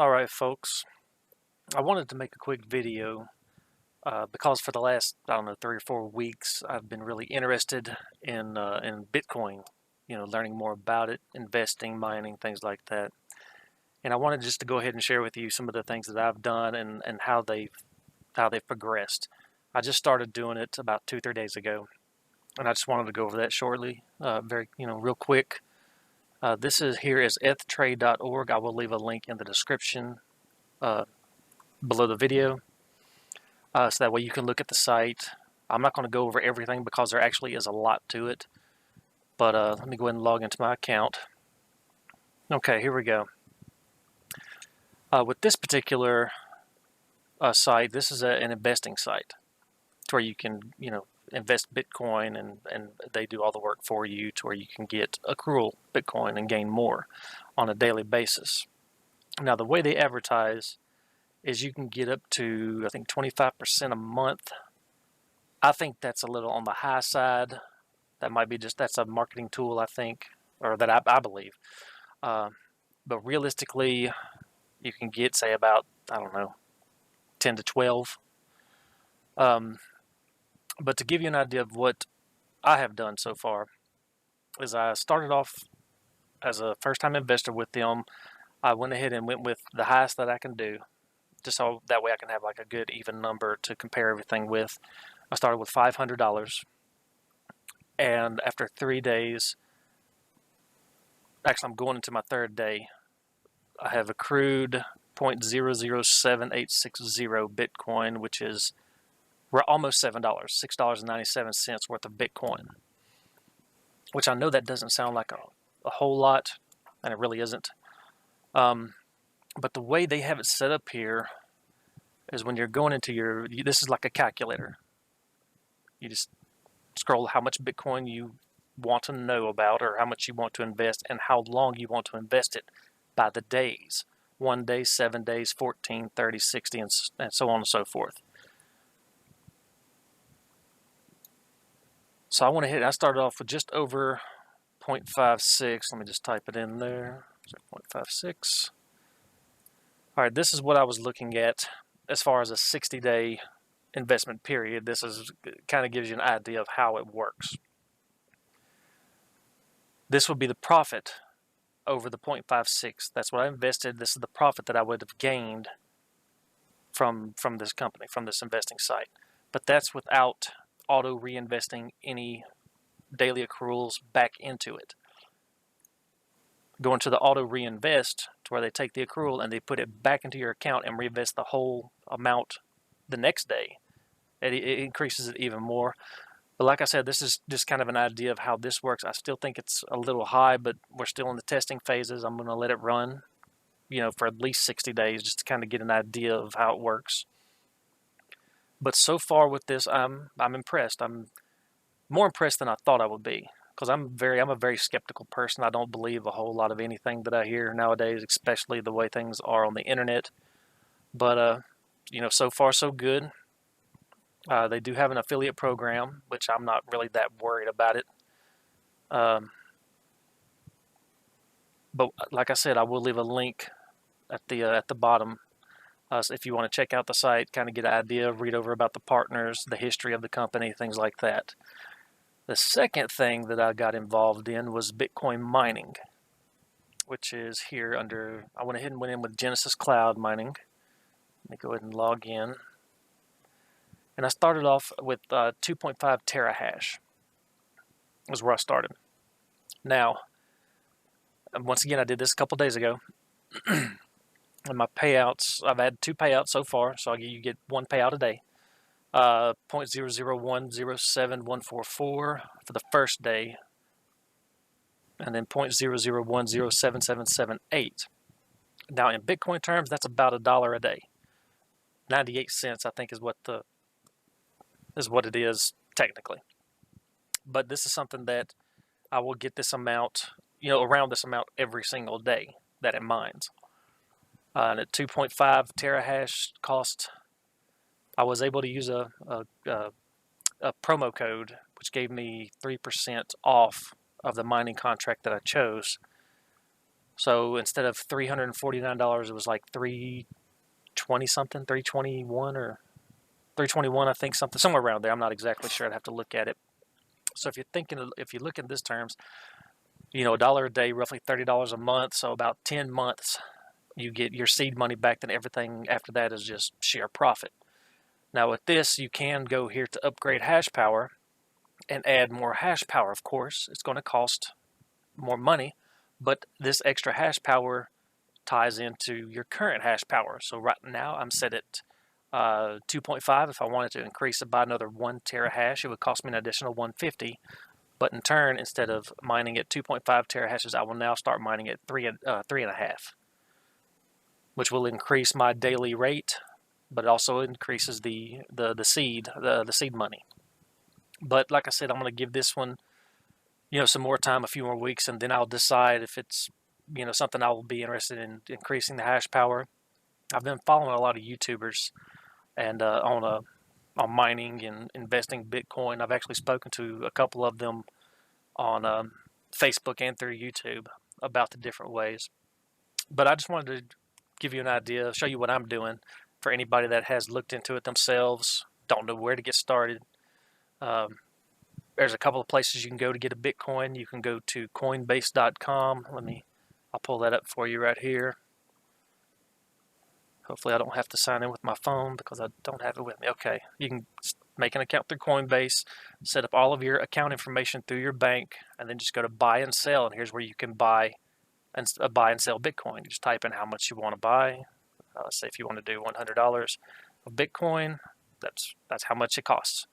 Alright folks, I wanted to make a quick video because for the last, I don't know, 3 or 4 weeks I've been really interested in Bitcoin, learning more about it, investing, mining, things like that. And I wanted just to go ahead and share with you some of the things that I've done and how they've progressed. I just started doing it about 2 or 3 days ago, and I just wanted to go over that shortly, real quick. This is here is ethtrade.org. I will leave a link in the description below the video, so that way you can look at the site. I'm not going to go over everything because there actually is a lot to it, but let me go ahead and log into my account. Okay, here we go. With this particular site, this is an investing site to where you can, invest Bitcoin and they do all the work for you to where you can get accrual Bitcoin and gain more on a daily basis. Now, the way they advertise is you can get up to, I think, 25% a month. I think that's a little on the high side. That might be that's a marketing tool, I think, or that I believe. But realistically, you can get, say, about, I don't know, 10 to 12. But to give you an idea of what I have done so far, is I started off as a first-time investor with them. I went ahead and went with the highest that I can do, just so that way I can have like a good even number to compare everything with. I started with $500, and after 3 days, actually I'm going into my third day, I have accrued 0.007860 Bitcoin, which is almost $7, $6.97 worth of Bitcoin, which I know that doesn't sound like a whole lot, and it really isn't. But the way they have it set up here is when you're going into this is like a calculator. You just scroll how much Bitcoin you want to know about, or how much you want to invest, and how long you want to invest it by the days. 1 day, 7 days, 14, 30, 60, and so on and so forth. So I went ahead, I started off with just over 0.56. Let me just type it in there. 0.56. All right, this is what I was looking at as far as a 60-day investment period. This kind of gives you an idea of how it works. This would be the profit over the 0.56. That's what I invested. This is the profit that I would have gained from this company, from this investing site. But that's without auto reinvesting any daily accruals back into it. Going to the auto reinvest, to where they take the accrual and they put it back into your account and reinvest the whole amount the next day. It increases it even more. But like I said, this is just kind of an idea of how this works. I still think it's a little high, but we're still in the testing phases. I'm going to let it run, for at least 60 days just to kind of get an idea of how it works. But so far with this, I'm impressed. I'm more impressed than I thought I would be, because I'm a very skeptical person. I don't believe a whole lot of anything that I hear nowadays, especially the way things are on the internet. But so far so good. They do have an affiliate program, which I'm not really that worried about it. But like I said, I will leave a link at the bottom. So if you want to check out the site, kind of get an idea, read over about the partners, the history of the company, things like that. The second thing that I got involved in was Bitcoin mining, which is here under, I went ahead and went in with Genesis Cloud Mining. Let me go ahead and log in. And I started off with 2.5 terahash is where I started. Now, once again, I did this a couple days ago. And my payouts, I've had 2 payouts so far, so you get 1 payout a day. 0.0010714 for the first day, and then 0.001077778. Now, in Bitcoin terms, that's about $1 a day. 98 cents, I think, is what it is technically. But this is something that I will get this amount, around this amount every single day that it mines. And at 2.5 terahash cost, I was able to use a promo code, which gave me 3% off of the mining contract that I chose. So instead of $349, it was like 320 something, 321 or 321, I think, something somewhere around there. I'm not exactly sure. I'd have to look at it. So if you look at this terms, $1 a day, roughly $30 a month, so about 10 months, you get your seed money back. Then everything after that is just sheer profit. Now with this, you can go here to upgrade hash power and add more hash power. Of course, it's going to cost more money, but this extra hash power ties into your current hash power. So right now I'm set at 2.5. If I wanted to increase it by another 1 terahash, it would cost me an additional 150. But in turn, instead of mining at 2.5 terahashes, I will now start mining at 3.5, which will increase my daily rate, but it also increases the seed money. But like I said, I'm going to give this one some more time, a few more weeks, and then I'll decide if it's something I will be interested in increasing the hash power. I've been following a lot of YouTubers and on mining and investing Bitcoin. I've actually spoken to a couple of them on Facebook and through YouTube about the different ways. But I just wanted to give you an idea, show you what I'm doing for anybody that has looked into it themselves, don't know where to get started. There's a couple of places you can go to get a Bitcoin. You can go to Coinbase.com. I'll pull that up for you right here. Hopefully I don't have to sign in with my phone because I don't have it with me. Okay, you can make an account through Coinbase, set up all of your account information through your bank, and then just go to buy and sell. And here's where you can buy and sell Bitcoin. You just type in how much you want to buy. Say if you want to do $100 of Bitcoin, that's how much it costs.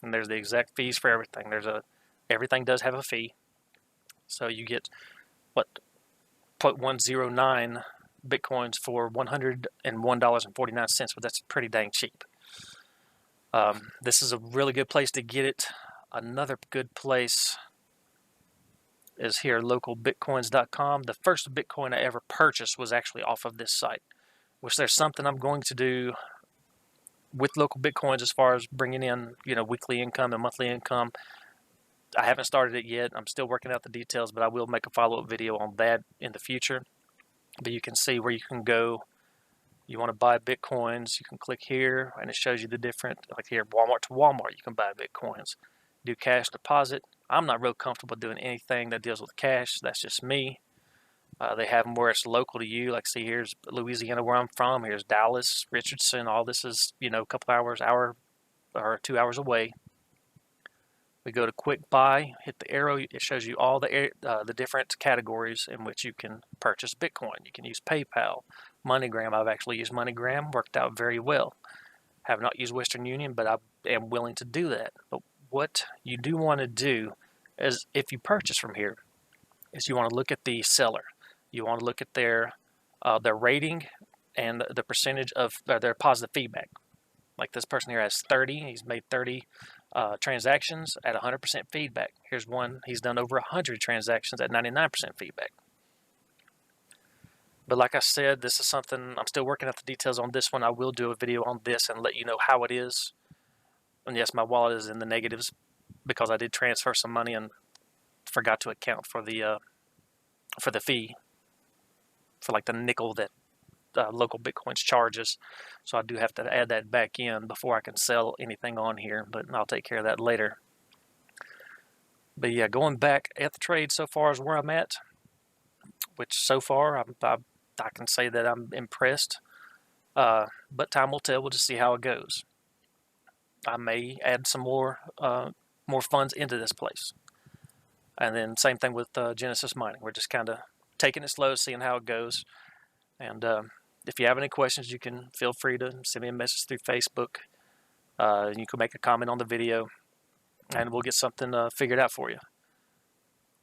And there's the exact fees for everything. Everything does have a fee. So you get 0.109 Bitcoins for $101.49, but that's pretty dang cheap. This is a really good place to get it. Another good place is here, localbitcoins.com. The first Bitcoin I ever purchased was actually off of this site, which there's something I'm going to do with local Bitcoins as far as bringing in, weekly income and monthly income. I haven't started it yet. I'm still working out the details, but I will make a follow-up video on that in the future. But you can see where you can go. You want to buy Bitcoins, you can click here, and it shows you the different, like here, Walmart to Walmart, you can buy Bitcoins. Do cash deposit. I'm not real comfortable doing anything that deals with cash. That's just me. They have them where it's local to you. Like, see, here's Louisiana where I'm from. Here's Dallas, Richardson. All this is, a couple hours, hour or 2 hours away. We go to quick buy, hit the arrow. It shows you all the different categories in which you can purchase Bitcoin. You can use PayPal, MoneyGram. I've actually used MoneyGram, worked out very well. Have not used Western Union, but I am willing to do that. But what you do want to do is, if you purchase from here, is you want to look at the seller. You want to look at their rating and the percentage of their positive feedback. Like this person here has 30. He's made 30 transactions at 100% feedback. Here's one. He's done over 100 transactions at 99% feedback. But like I said, this is something I'm still working out the details on this one. I will do a video on this and let you know how it is. And yes, my wallet is in the negatives because I did transfer some money and forgot to account for the fee, for like the nickel that local Bitcoins charges. So I do have to add that back in before I can sell anything on here, but I'll take care of that later. But yeah, going back at the trade so far is where I'm at, which so far I can say that I'm impressed. But time will tell. We'll just see how it goes. I may add some more funds into this place. And then same thing with Genesis Mining. We're just kind of taking it slow, seeing how it goes. And if you have any questions, you can feel free to send me a message through Facebook. You can make a comment on the video, and we'll get something figured out for you.